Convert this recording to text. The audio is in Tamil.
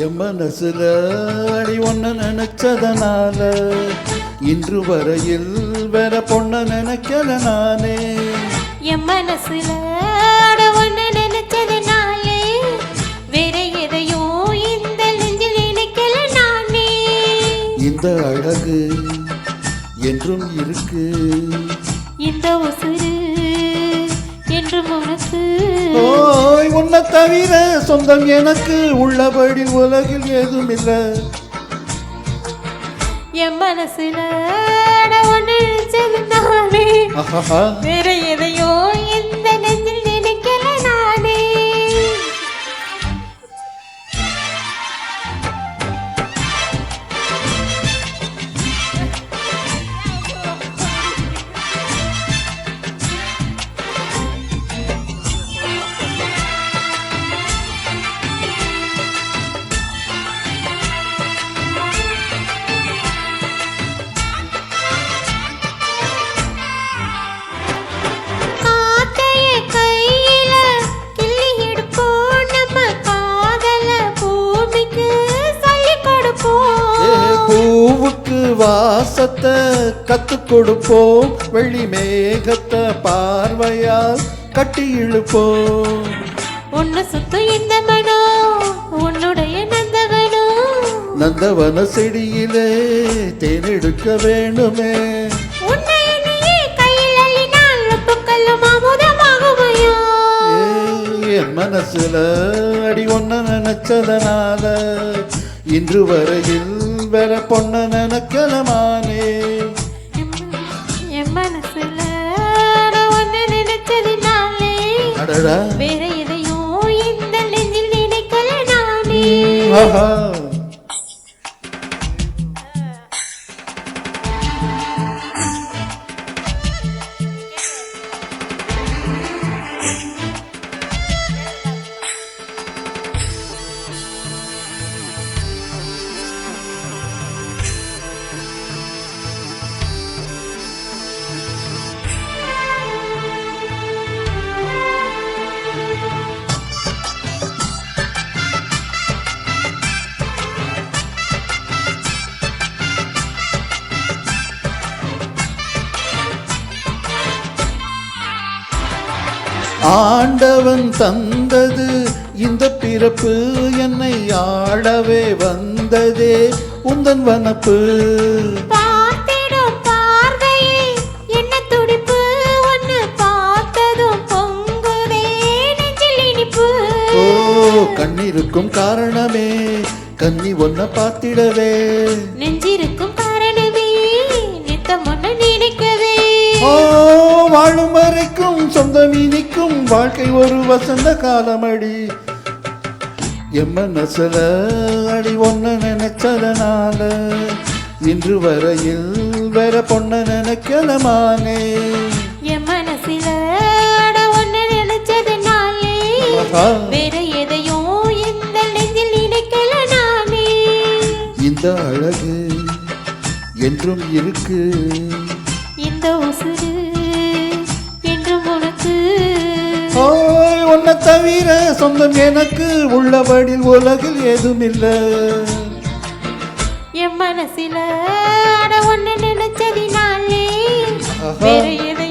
என் மனசுல அடி ஒன்ன நினைச்சதனால இன்று வரையில் வேற பொண்ண நினைக்கல நானே. என் மனசுல ஒன்ன நினைச்சதனாலே வேற எதையும் இந்த நெஞ்சில் நினைக்கல நானே. இந்த அழகு என்றும் இருக்கு, இந்த உசுறு என்றும் உனக்கு. ஓய் உன்னை தவிர சொந்தம் எனக்கு உள்ளபடி உலகில் ஏதும் இல்லை. என் மனசுல ஒன்னு நினைச்சதுனாலே வேற எதையோ இந்த நெஞ்சில் நினைக்கல நானே. பூவுக்கு வாசத்தை கத்து கொடுப்போம், வெள்ளி மேகத்தை பார்வையால் கட்டி இழுப்போம். உன்னை சுத்தம் இந்த மனோ உன்னுடைய நந்தவனோ, நந்தவன செடியிலே தேனெடுக்க வேண்டுமே. என் மனசுல அடி ஒன்ன நினைச்சதனால இன்று வரையில் வேற பொண்ண நினைக்கலமானே. என் மனசுல ஒன்னு நினைச்சதுனாலே வேற எதையும் இந்த நெஞ்சில் நினைக்கல நானே. ஆண்டவன் தந்தது இந்த பிறப்பு, என்னை ஆடவே வந்ததே உந்தன் வனப்பு. ஓ கண்ணிருக்கும் காரணமே கன்னி ஒன்ன பார்த்திடவே, நெஞ்சிருக்கும் காரணமே நித்தம் ஒன்ன நினைக்கவே. ஓ வாழும் வரைக்கும் சொந்தம் இனிக்கும் வாழ்க்கை ஒரு வசந்த காலமடி. என் மனசுல அடி ஒன்ன நினைச்சதனால இன்று வரையில் வேற பொண்ண நினைக்கலமானே. என் மனசுல ஒன்ன நினைச்சதனாலே வேற எதையும் இந்த நெஞ்சில் நினைக்கல நானே. இந்த அழகு என்றும் இருக்கு, இந்த உசுறு என்றும் உனக்கு. ஓய் உன்னை தவிர சொந்தம் எனக்கு உள்ளபடி உலகில் ஏதும் இல்லை. என் மனசுல ஒன்னு நினைச்சதினாலே வேற எதை